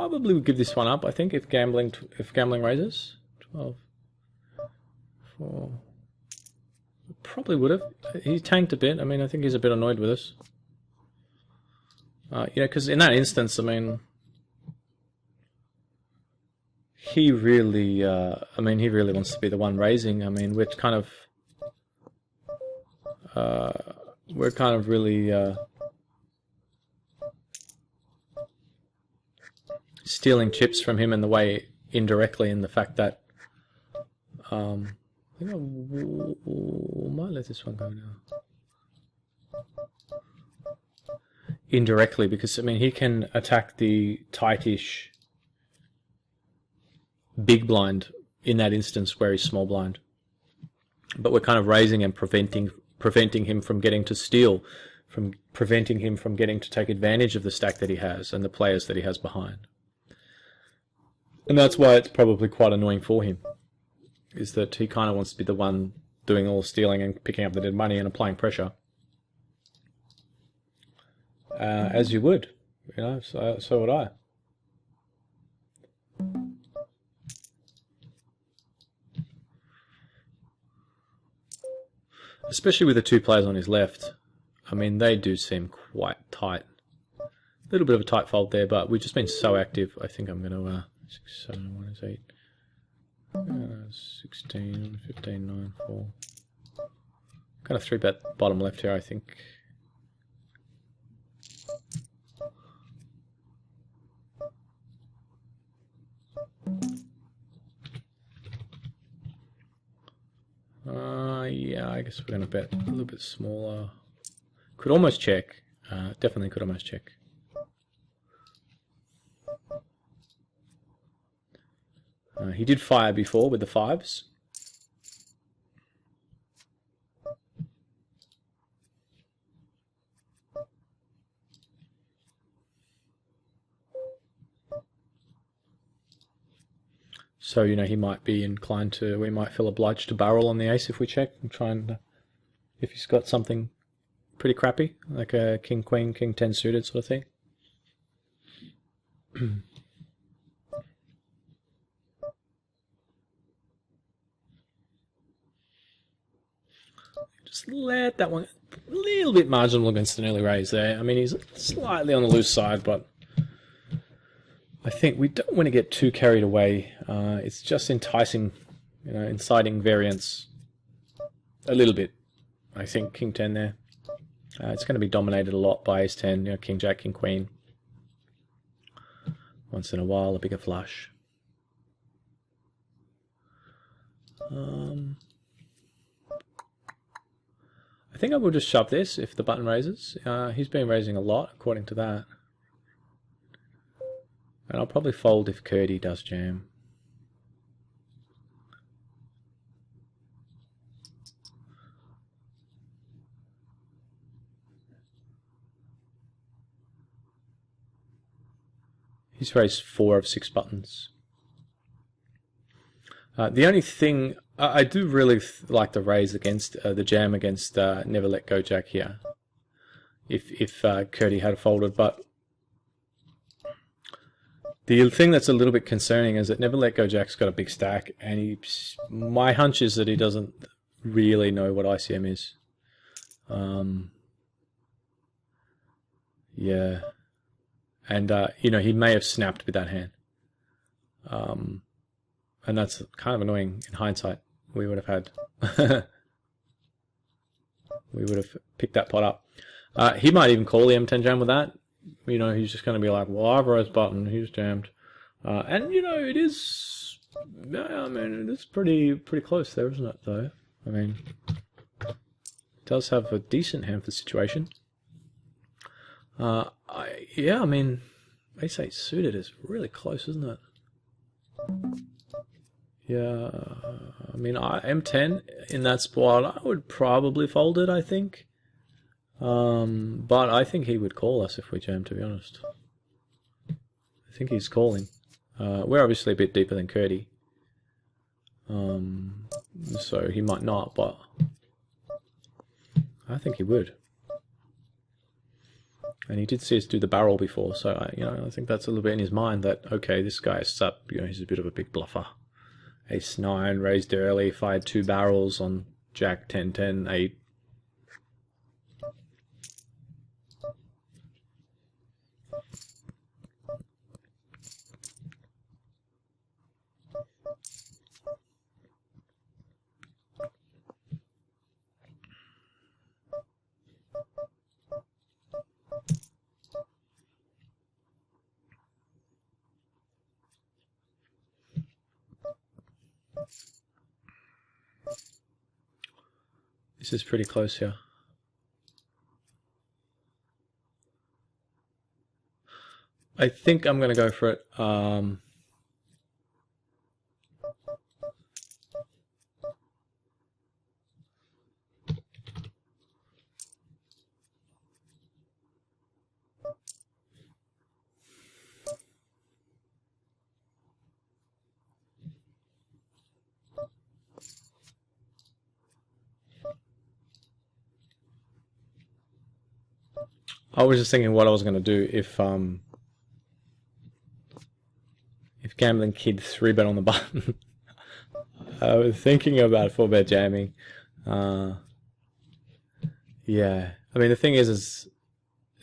probably would give this one up, I think, if gambling raises. 12, 4. Probably would have. He tanked a bit. I mean, I think he's a bit annoyed with us. Yeah, because in that instance, I mean, he really, he really wants to be the one raising. I mean, we're kind of really stealing chips from him in the way indirectly, in the fact that I think I might let this one go now. Indirectly, because I mean he can attack the tightish big blind in that instance where he's small blind, but we're kind of raising and preventing him from getting to steal, from preventing him from getting to take advantage of the stack that he has and the players that he has behind. And that's why it's probably quite annoying for him, is that he kind of wants to be the one doing all the stealing and picking up the dead money and applying pressure. As you would, you know, so would I. Especially with the two players on his left. I mean, they do seem quite tight. A little bit of a tight fold there, but we've just been so active. I think I'm going to 6, 7, 1 is 8, 16, 15, 9, 4. Kind of 3-bet bottom left here, I think. Yeah, I guess we're going to bet a little bit smaller. Could almost check. Definitely could almost check. He did fire before with the 5s. So, you know, he might be inclined to, we might feel obliged to barrel on the ace if we check and try and, if he's got something pretty crappy, like a king, queen, king 10 suited sort of thing. Just let that one, a little bit marginal against an early raise there. I mean, he's slightly on the loose side, but I think we don't want to get too carried away. It's just enticing, you know, inciting variance a little bit. I think king 10 there. It's going to be dominated a lot by ace 10, you know, king jack, king queen. Once in a while, a bigger flush. I think I will just shove this if the button raises. He's been raising a lot, according to that. And I'll probably fold if Curdy does jam. He's raised 4 of 6 buttons. The only thing, I do really like the raise against, the jam against Never Let Go Jack here. If Curdy had folded, but the thing that's a little bit concerning is that Never Let Go Jack's got a big stack, and my hunch is that he doesn't really know what ICM is. Yeah. And, you know, he may have snapped with that hand. And that's kind of annoying in hindsight. We would have had... we would have picked that pot up. He might even call the M10 jam with that. You know, he's just going to be like, well, I've raised button, he's jammed. And, you know, it is... I mean, it is pretty close there, isn't it, though? I mean, it does have a decent hand for the situation. Yeah, I mean, ace 8 suited is really close, isn't it? Yeah, I mean, M10 in that spot, I would probably fold it, I think. But I think he would call us if we jam, to be honest. I think he's calling. We're obviously a bit deeper than Curdy. So he might not, but I think he would. And he did see us do the barrel before, so I think that's a little bit in his mind that, okay, this guy is up, he's a bit of a big bluffer. Ace-9, raised early, fired 2 barrels on Jack 10-10, 8. This is pretty close here. I think I'm going to go for it. I was just thinking what I was going to do if Gambling Kid 3-bet on the button. I was thinking about 4-bet jamming. Yeah, I mean the thing is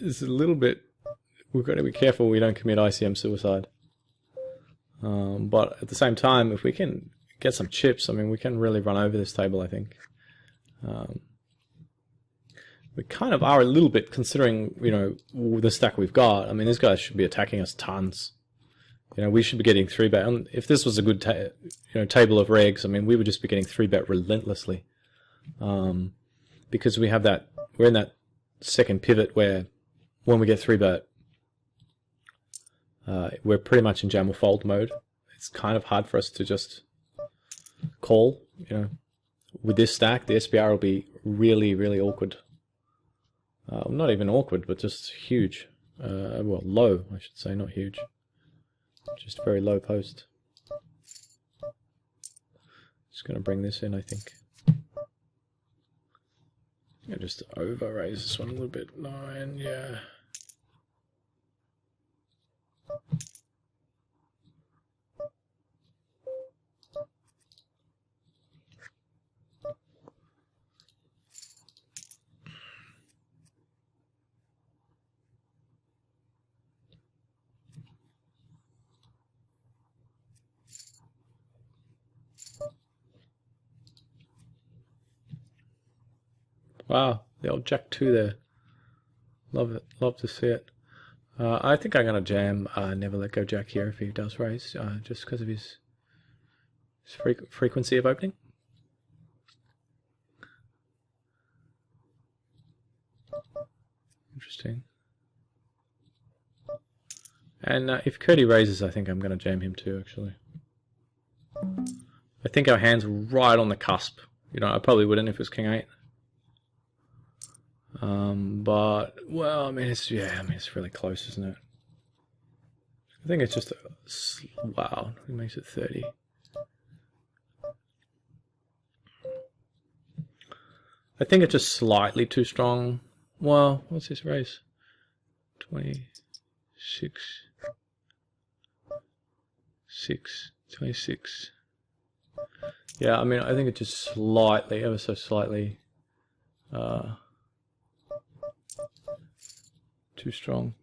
a little bit. We've got to be careful we don't commit ICM suicide. But at the same time, if we can get some chips, I mean we can really run over this table. I think. We kind of are a little bit, considering the stack we've got. I mean, these guys should be attacking us tons. We should be getting 3-bet. And if this was a good table of regs, I mean, we would just be getting 3-bet relentlessly. Because we have that, we're in that second pivot where when we get 3-bet, we're pretty much in jam or fold mode. It's kind of hard for us to just call. With this stack, the SPR will be really, really awkward. Not even awkward, but just huge. Well, low, I should say, not huge. Just very low post. Just going to bring this in, I think. Yeah, just over raise this one a little bit. 9, yeah. Wow, the old Jack 2 there. Love it. Love to see it. I think I'm going to jam Never Let Go Jack here if he does raise, just because of his frequency of opening. Interesting. And if Cody raises, I think I'm going to jam him too, actually. I think our hand's right on the cusp. I probably wouldn't if it was King 8. But well, I mean it's really close, isn't it? I think it's just wow. It makes it 30. I think it's just slightly too strong. Well, what's this raise? 26, 26. Yeah, I mean I think it's just slightly, ever so slightly. Too strong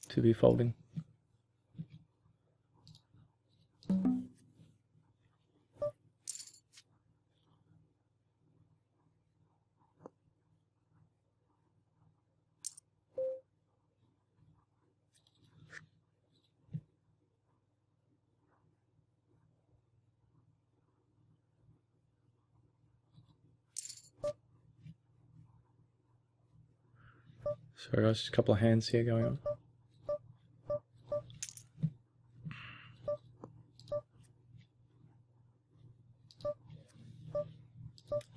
to be folding. Sorry guys, just a couple of hands here going on.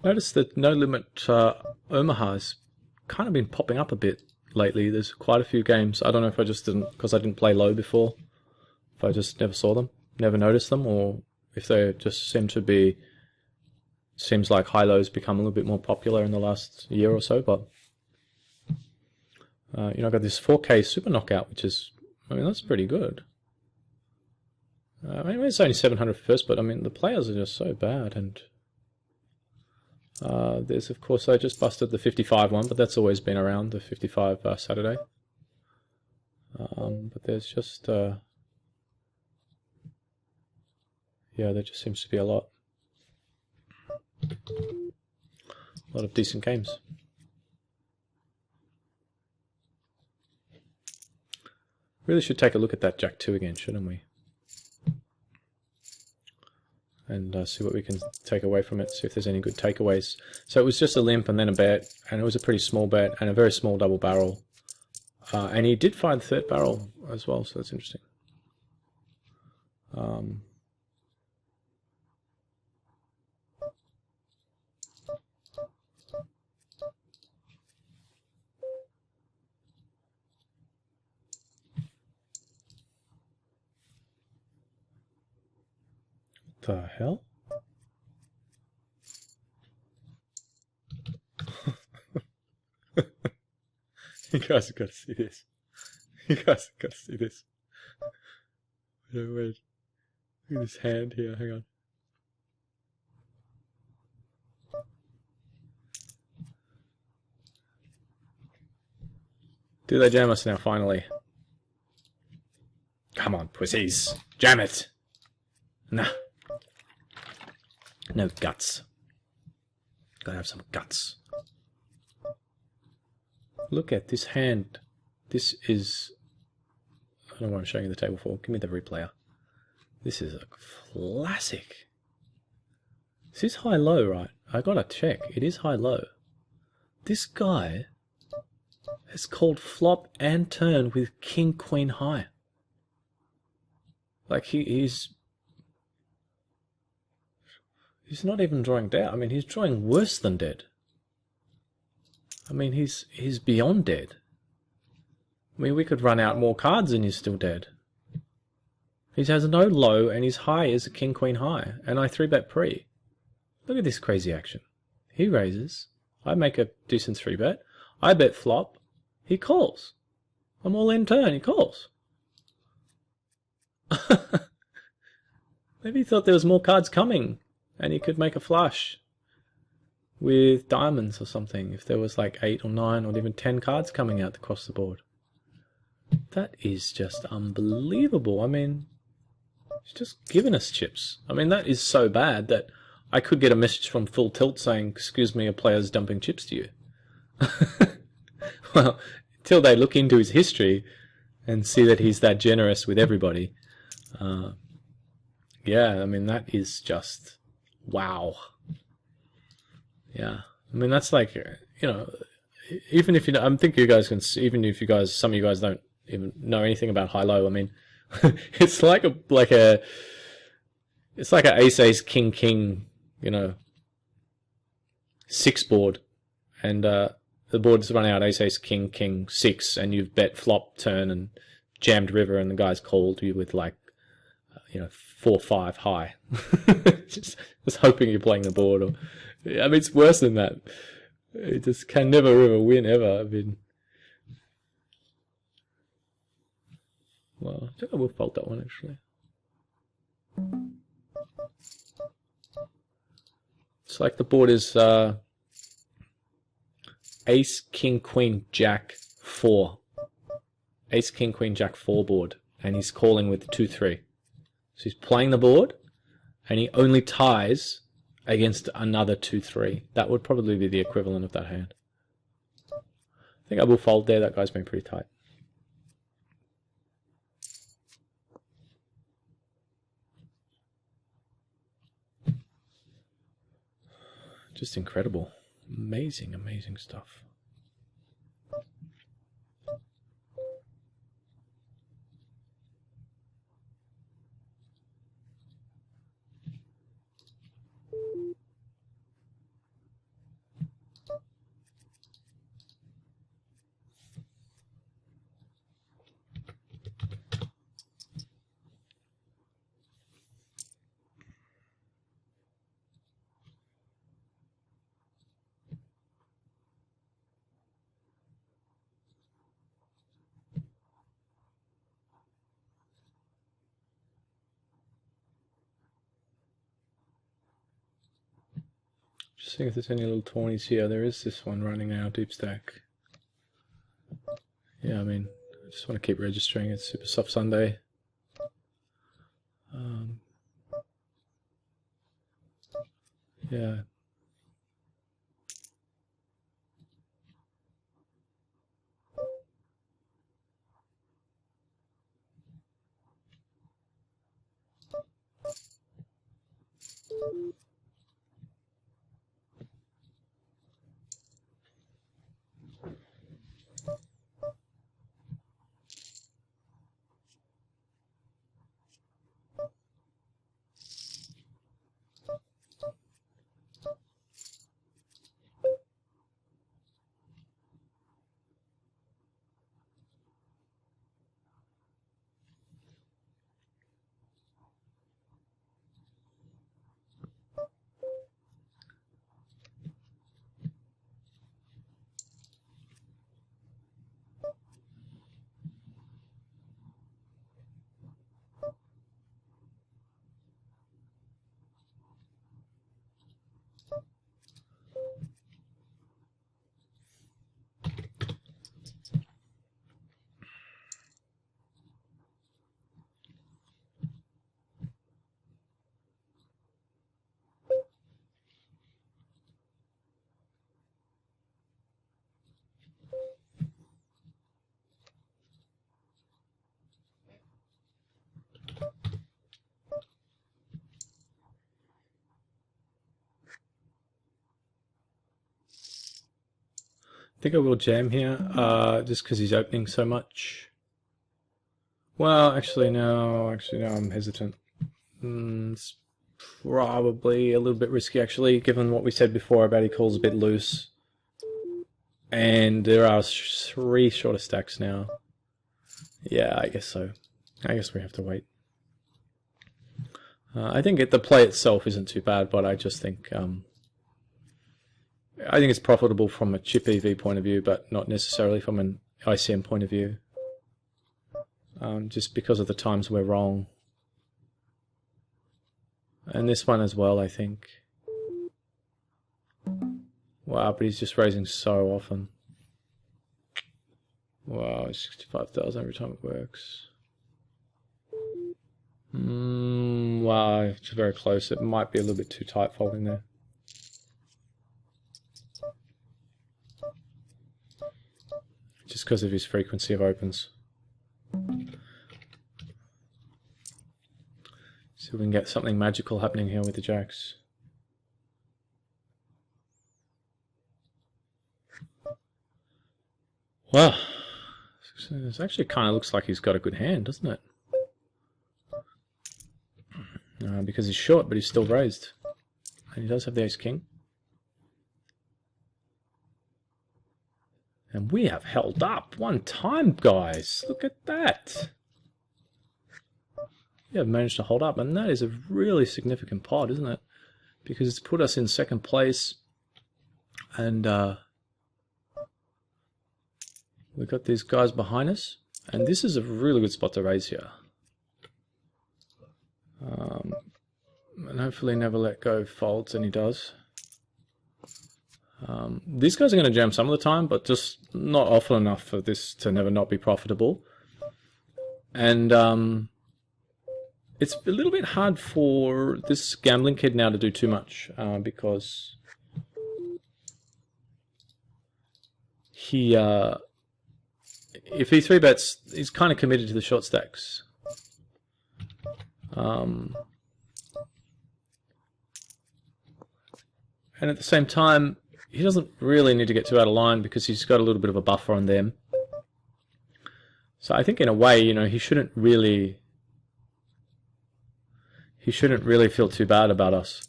Notice that No Limit Omaha's kind of been popping up a bit lately. There's quite a few games. I don't know if I just didn't, because I didn't play low before, if I just never saw them, never noticed them, or if they just seem to be, seems like high-low's become a little bit more popular in the last year or so, but You know, I got this 4K Super Knockout, which is, I mean, that's pretty good. I mean, it's only 700 first, but I mean, the players are just so bad. And there's, of course, I just busted the 55 one, but that's always been around, the 55 Saturday. But there's just, yeah, there just seems to be a lot of decent games. Really should take a look at that Jack 2 again, shouldn't we? And see what we can take away from it, see if there's any good takeaways. So it was just a limp and then a bet, and it was a pretty small bet and a very small double barrel. And he did find the third barrel as well, so that's interesting. The hell? You guys have got to see this. You guys have got to see this. Wait, wait. Look at this hand here, hang on. Do they jam us now, finally? Come on, pussies. Jam it! Nah. No guts. Gotta have some guts. Look at this hand. This is... I don't know what I'm showing you the table for. Give me the replayer. This is a classic. This is high-low, right? I gotta check. It is high-low. This guy has called flop and turn with king-queen high. Like, he's not even drawing dead. I mean, he's drawing worse than dead. I mean, he's beyond dead. I mean, we could run out more cards and he's still dead. He has no low and his high is a king-queen high. And I 3-bet pre. Look at this crazy action. He raises. I make a decent 3-bet. I bet flop. He calls. I'm all in turn. He calls. Maybe he thought there was more cards coming and he could make a flush with diamonds or something if there was like 8 or 9 or even 10 cards coming out across the board. That is just unbelievable. I mean, he's just giving us chips. I mean, that is so bad that I could get a message from Full Tilt saying, excuse me, a player's dumping chips to you. Well, until they look into his history and see that he's that generous with everybody. Yeah, I mean, that is just wow. Yeah, I mean, that's like, you know, even if you know, I'm thinking you guys can, even if you guys, some of you guys don't even know anything about high-low, I mean, it's like a it's like an ace, king, you know, 6 board, and the board's run out ace, king, 6, and you've bet flop, turn, and jammed river, and the guy's called you with like, you know, 4-5 high. just hoping you're playing the board. Or, I mean, it's worse than that. It just can never ever win ever. I mean, well, I think I will fold that one actually. It's like the board is ace, king, queen, jack, 4. Ace, king, queen, jack, 4 board, and he's calling with 2-3. So he's playing the board, and he only ties against another 2-3. That would probably be the equivalent of that hand. I think I will fold there. That guy's been pretty tight. Just incredible. Amazing, amazing stuff. Just seeing if there's any little tawnies here. There is this one running now, deep stack. Yeah, I mean, I just want to keep registering. It's Super Soft Sunday. Yeah. I think I will jam here, just because he's opening so much. Well, actually, no, I'm hesitant. It's probably a little bit risky, actually, given what we said before about he calls a bit loose. And there are 3 shorter stacks now. Yeah, I guess so. I guess we have to wait. I think the play itself isn't too bad, but I just think it's profitable from a chip EV point of view, but not necessarily from an ICM point of view. Just because of the times we're wrong. And this one as well, I think. Wow, but he's just raising so often. Wow, 65,000 every time it works. Wow, it's very close. It might be a little bit too tight folding there. Just because of his frequency of opens. See if we can get something magical happening here with the jacks. Well, it actually kind of looks like he's got a good hand, doesn't it? Because he's short, but he's still raised. And he does have the ace-king. And we have held up one time, guys. Look at that. We have managed to hold up, and that is a really significant pot, isn't it? Because it's put us in second place. And we've got these guys behind us. And this is a really good spot to raise here. And hopefully never let go folds, and he does. These guys are going to jam some of the time, but just not often enough for this to never not be profitable. And it's a little bit hard for this gambling kid now to do too much, because he, if he 3-bets, he's kind of committed to the short stacks. And at the same time, he doesn't really need to get too out of line because he's got a little bit of a buffer on them. So I think in a way, you know, he shouldn't really feel too bad about us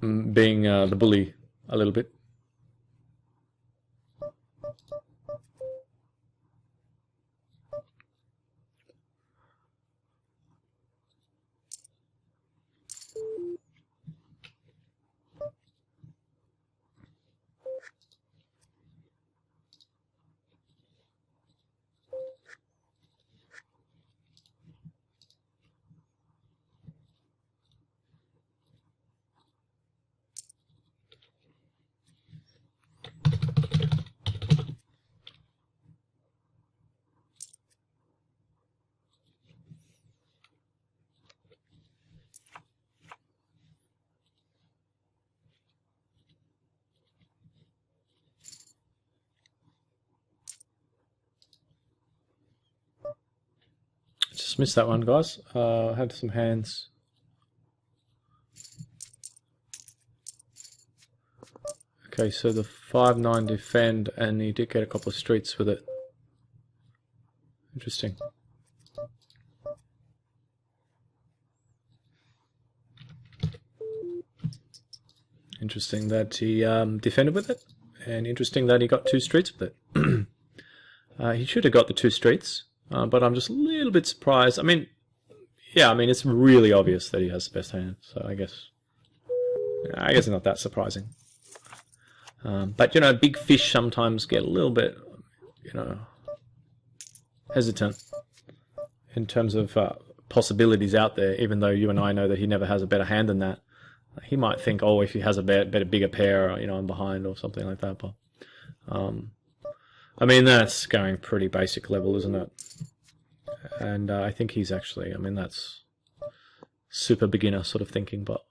being the bully a little bit. Just missed that one, guys. Had some hands. Okay, so the 5-9 defend, and he did get a couple of streets with it. Interesting. Interesting that he defended with it, and interesting that he got 2 streets with it. He should have got the 2 streets, but I'm just a little bit surprised. I mean, yeah, I mean, it's really obvious that he has the best hand, so I guess it's not that surprising. But, you know, big fish sometimes get a little bit, you know, hesitant in terms of possibilities out there, even though you and I know that he never has a better hand than that. He might think, oh, if he has a bigger pair, you know, I'm behind or something like that. But, I mean, that's going pretty basic level, isn't it? And I think he's actually, I mean, that's super beginner sort of thinking, but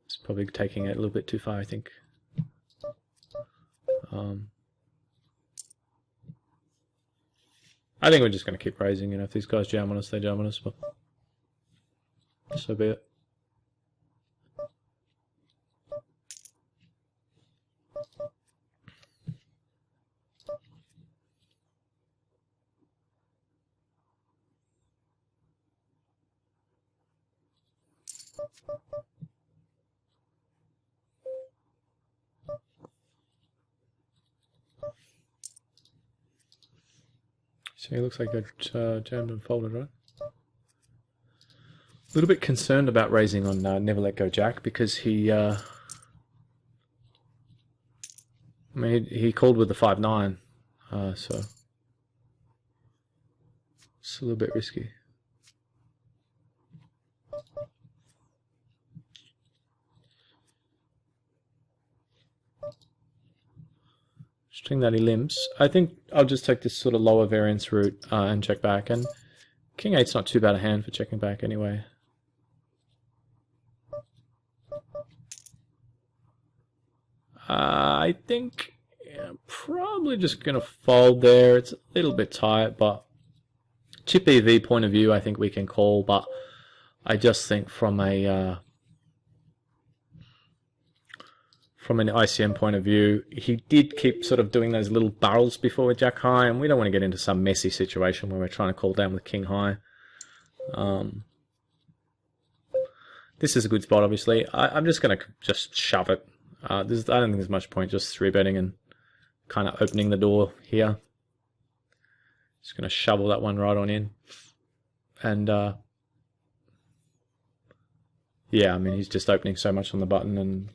it's probably taking it a little bit too far, I think. I think we're just going to keep raising, you know, if these guys jam on us, they jam on us, but so be it. So he looks like got jammed and folded, right? A little bit concerned about raising on Never Let Go Jack because he, I mean, he called with the 5-9, so it's a little bit risky. Interesting that he limps. I think I'll just take this sort of lower variance route and check back. And King 8's not too bad a hand for checking back anyway. I think probably just going to fold there. It's a little bit tight, but chip EV point of view, I think we can call. But I just think from a from an ICM point of view, he did keep sort of doing those little barrels before with Jack High, and we don't want to get into some messy situation where we're trying to call down with King High. This is a good spot, obviously. I'm just going to just shove it. I don't think there's much point just 3-betting and kind of opening the door here. Just going to shovel that one right on in. And, yeah, I mean, he's just opening so much on the button, and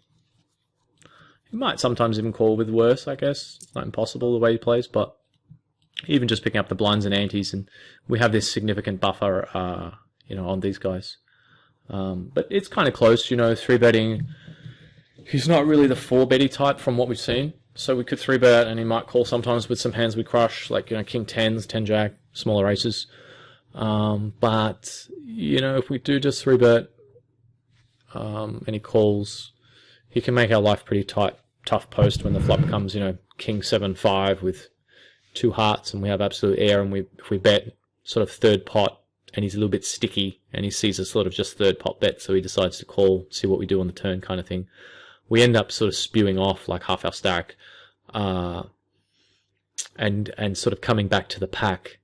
he might sometimes even call with worse, I guess. It's not impossible the way he plays, but even just picking up the blinds and antes, and we have this significant buffer, you know, on these guys. But it's kind of close, you know, 3-betting. He's not really the 4-betty type from what we've seen. So we could 3-bet, and he might call sometimes with some hands we crush, like, you know, King 10s, 10-Jack, smaller aces. But, you know, if we do just 3-bet, and he calls, he can make our life pretty tough post when the flop comes, you know, King 7-5 with 2 hearts, and we have absolute air, and if we bet sort of third pot, and he's a little bit sticky, and he sees a sort of just third pot bet, so he decides to call, see what we do on the turn kind of thing. We end up sort of spewing off like half our stack, and sort of coming back to the pack.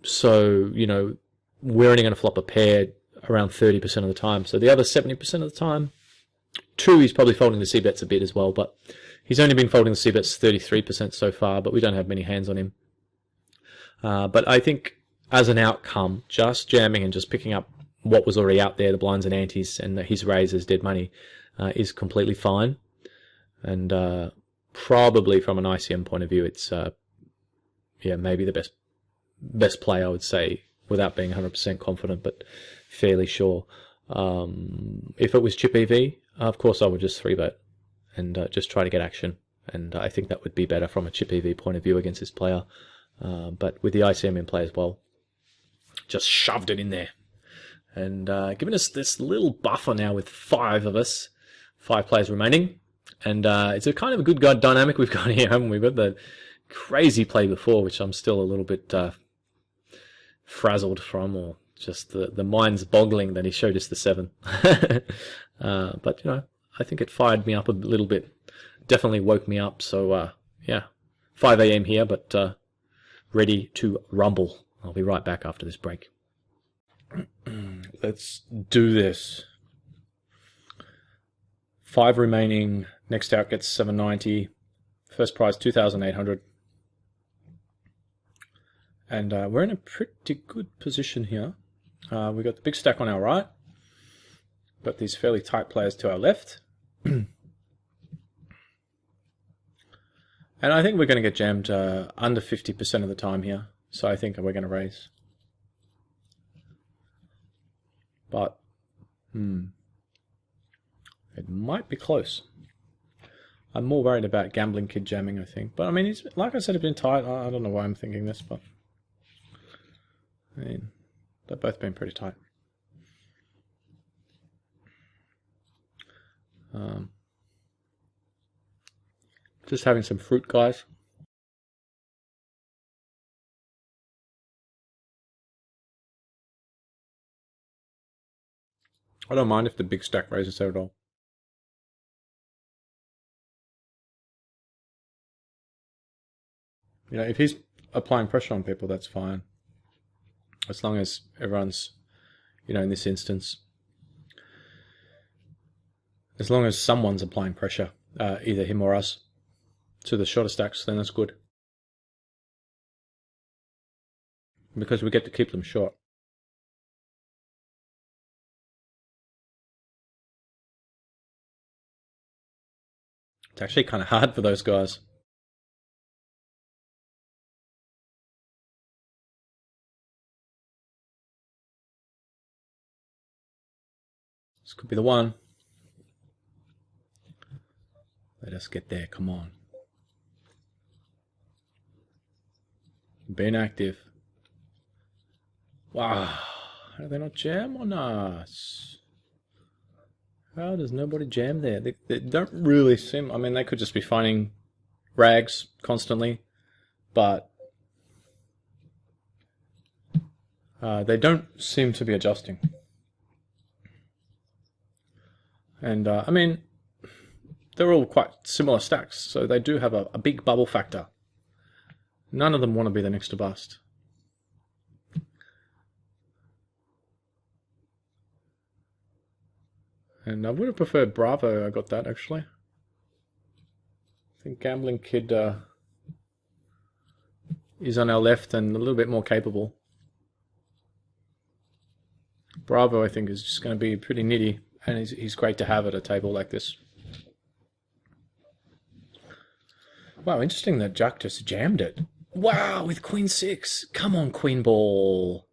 So, you know, we're only going to flop a pair around 30% of the time. So the other 70% of the time, true, he's probably folding the C-bets a bit as well, but he's only been folding the C-bets 33% so far, but we don't have many hands on him. But I think as an outcome, just jamming and just picking up what was already out there, the blinds and antes, and his raises, dead money, is completely fine. And probably from an ICM point of view, it's yeah, maybe the best play, I would say, without being 100% confident, but fairly sure. If it was chip EV, of course I would just 3-bet and just try to get action. And I think that would be better from a chip EV point of view against this player. But with the ICM in play as well, just shoved it in there. And giving us this little buffer now with 5 of us, 5 players remaining. And it's a kind of a good dynamic we've got here, haven't we? We've got the crazy play before, which I'm still a little bit frazzled from, or just the mind's boggling that he showed us the 7. But, you know, I think it fired me up a little bit. Definitely woke me up. So, yeah, 5 a.m. here, but ready to rumble. I'll be right back after this break. Let's do this. 5 remaining. Next out gets 790. First prize 2,800. And we're in a pretty good position here. We've got the big stack on our right. Got these fairly tight players to our left. And I think we're going to get jammed under 50% of the time here. So I think we're going to raise. But, it might be close. I'm more worried about Gambling Kid jamming, I think. But, I mean, he's, like I said, it's been tight. I don't know why I'm thinking this, but... I mean, they've both been pretty tight. Just having some fruit, guys. I don't mind if the big stack raises there at all. You know, if he's applying pressure on people, that's fine. As long as everyone's, you know, in this instance, as long as someone's applying pressure, either him or us, to the shorter stacks, then that's good. Because we get to keep them short. It's actually kind of hard for those guys. This could be the one. Let us get there, come on. Being active. Wow. How do they not jam on us? How does nobody jam there? They don't really seem... I mean, they could just be finding rags constantly. But... they don't seem to be adjusting. And, I mean... They're all quite similar stacks, so they do have a big bubble factor. None of them want to be the next to bust. And I would have preferred Bravo, I got that actually. I think Gambling Kid is on our left and a little bit more capable. Bravo, I think, is just going to be pretty nitty, and he's great to have at a table like this. Wow, interesting that Jack just jammed it. Wow, with Queen 6. Come on, Queen Ball.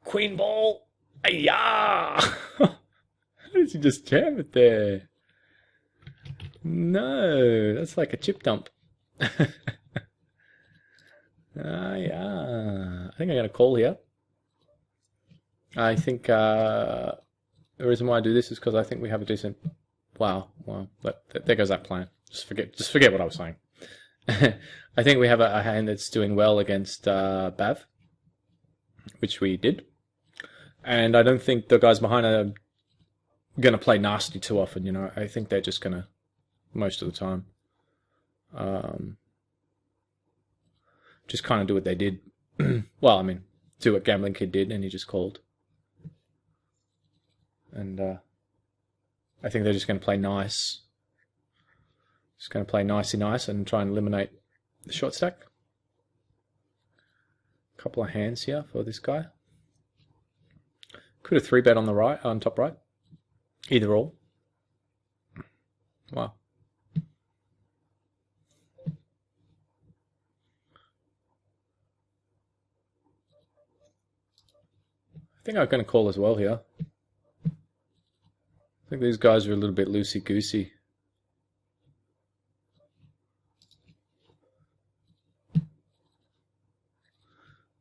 Queen Ball. Ayah! How does he just jam it there? No, that's like a chip dump. Yeah. I think I got a call here. I think the reason why I do this is because I think we have a decent... Wow. But there goes that plan. Just forget what I was saying. I think we have a hand that's doing well against Bav, which we did. And I don't think the guys behind are going to play nasty too often, you know. I think they're just going to, most of the time, just kind of do what they did. Well, I mean, do what Gambling Kid did, and he just called. And I think they're just going to play nice. Just going to play nicey nice and try and eliminate the short stack. A couple of hands here for this guy. Could have 3-bet on the right, on top right. Either or. Wow. I think I'm going to call as well here. I think these guys are a little bit loosey-goosey.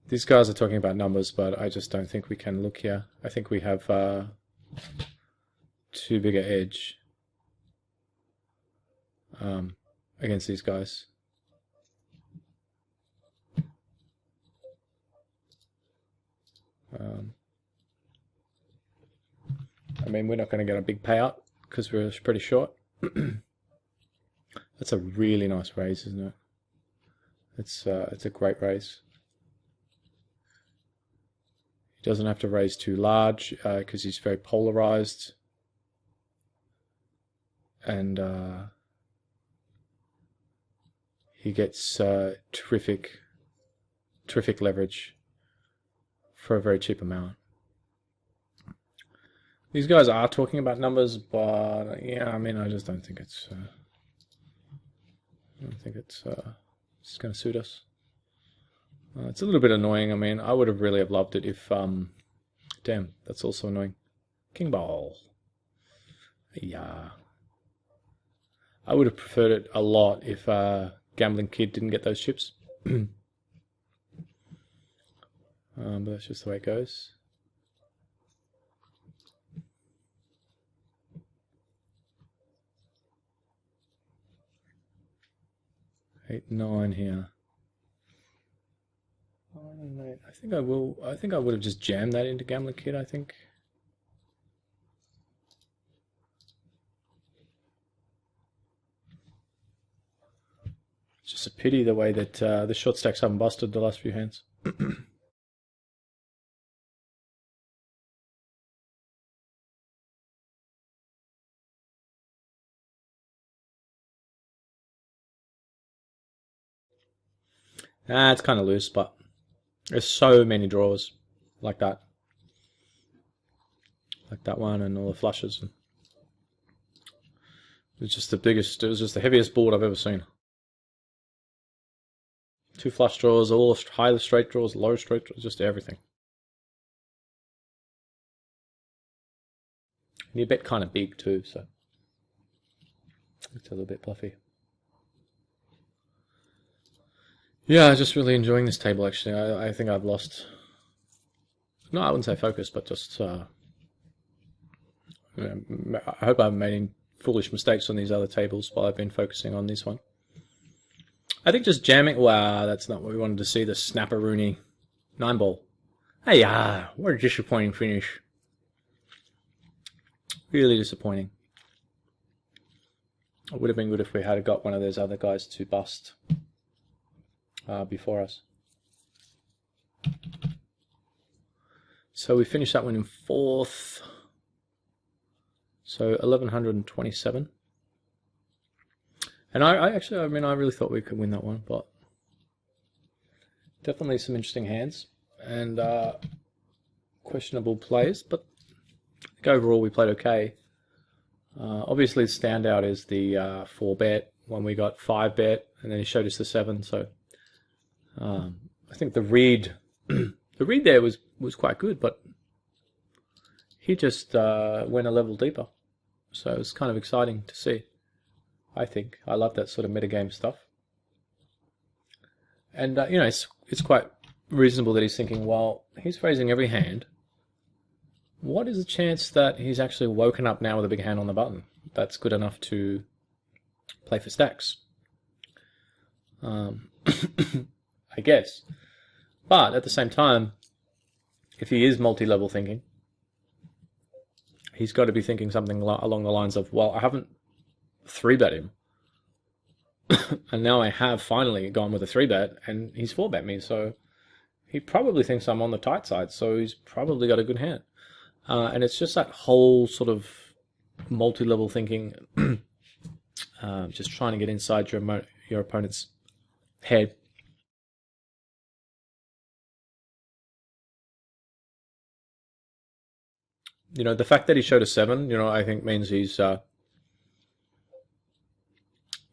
These guys are talking about numbers, but I just don't think we can look here. I think we have too big an edge against these guys. I mean, we're not going to get a big payout because we're pretty short. That's a really nice raise, isn't it? It's a great raise. He doesn't have to raise too large because he's very polarized. And he gets terrific leverage for a very cheap amount. These guys are talking about numbers, but yeah, I mean, I just don't think it's it's going to suit us. It's a little bit annoying. I mean, I would have really have loved it if damn, that's also annoying. King ball. Yeah. I would have preferred it a lot if Gambling Kid didn't get those chips. But that's just the way it goes. Eight, 9 here. I think I will. I think I would have just jammed that into Gambling Kid. I think. It's just a pity the way that the short stacks haven't busted the last few hands. It's kind of loose, but there's so many draws like that one, and all the flushes. It was just the biggest. It was just the heaviest board I've ever seen. 2 flush draws, all high straight draws, low straight draws, just everything. And you bet kind of big too, so it's a little bit bluffy. Yeah, just really enjoying this table, actually. I think I've lost... No, I wouldn't say focus, but just... I hope I haven't made any foolish mistakes on these other tables while I've been focusing on this one. I think just jamming... Wow, that's not what we wanted to see, the snapper-rooney 9-ball. Hey, what a disappointing finish. Really disappointing. It would have been good if we had got one of those other guys to bust before us. So we finished that one in 4th. So 1127. And I really thought we could win that one, but definitely some interesting hands and questionable plays, but I think overall we played okay. Obviously the standout is the 4-bet when we got 5-bet, and then he showed us the 7. So I think the read there was quite good, but he just went a level deeper. So it's kind of exciting to see. I think I love that sort of metagame stuff, and it's quite reasonable that he's thinking, well, he's raising every hand. What is the chance that he's actually woken up now with a big hand on the button that's good enough to play for stacks? I guess. But at the same time, if he is multi-level thinking, he's got to be thinking something along the lines of, well, I haven't 3-bet him. And now I have finally gone with a 3-bet, and he's 4-bet me, so he probably thinks I'm on the tight side, so he's probably got a good hand. And it's just that whole sort of multi-level thinking, just trying to get inside your opponent's head. The fact that he showed a 7, I think means he's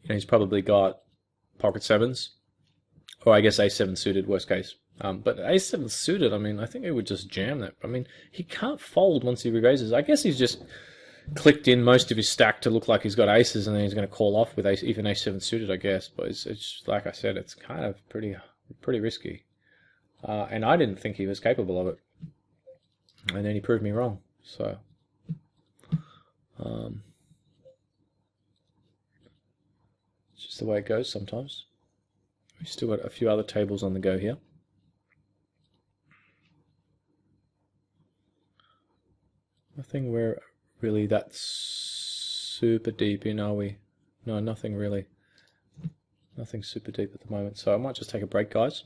he's probably got pocket 7s, or I guess A7 suited, worst case. But A7 suited, I mean, I think he would just jam that. I mean, he can't fold once he re-raises. I guess he's just clicked in most of his stack to look like he's got aces, and then he's going to call off with even A7 suited, I guess. But it's like I said, it's kind of pretty risky. And I didn't think he was capable of it. And then he proved me wrong. So, it's just the way it goes sometimes. We've still got a few other tables on the go here. Nothing we're really that super deep in, are we? No, nothing really. Nothing super deep at the moment. So I might just take a break, guys.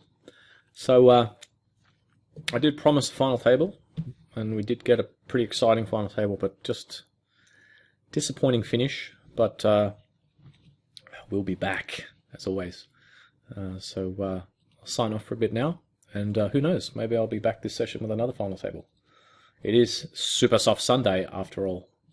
So I did promise a final table, and we did get a pretty exciting final table, but just disappointing finish. But we'll be back, as always. So I'll sign off for a bit now, and who knows, maybe I'll be back this session with another final table. It is Super Soft Sunday, after all.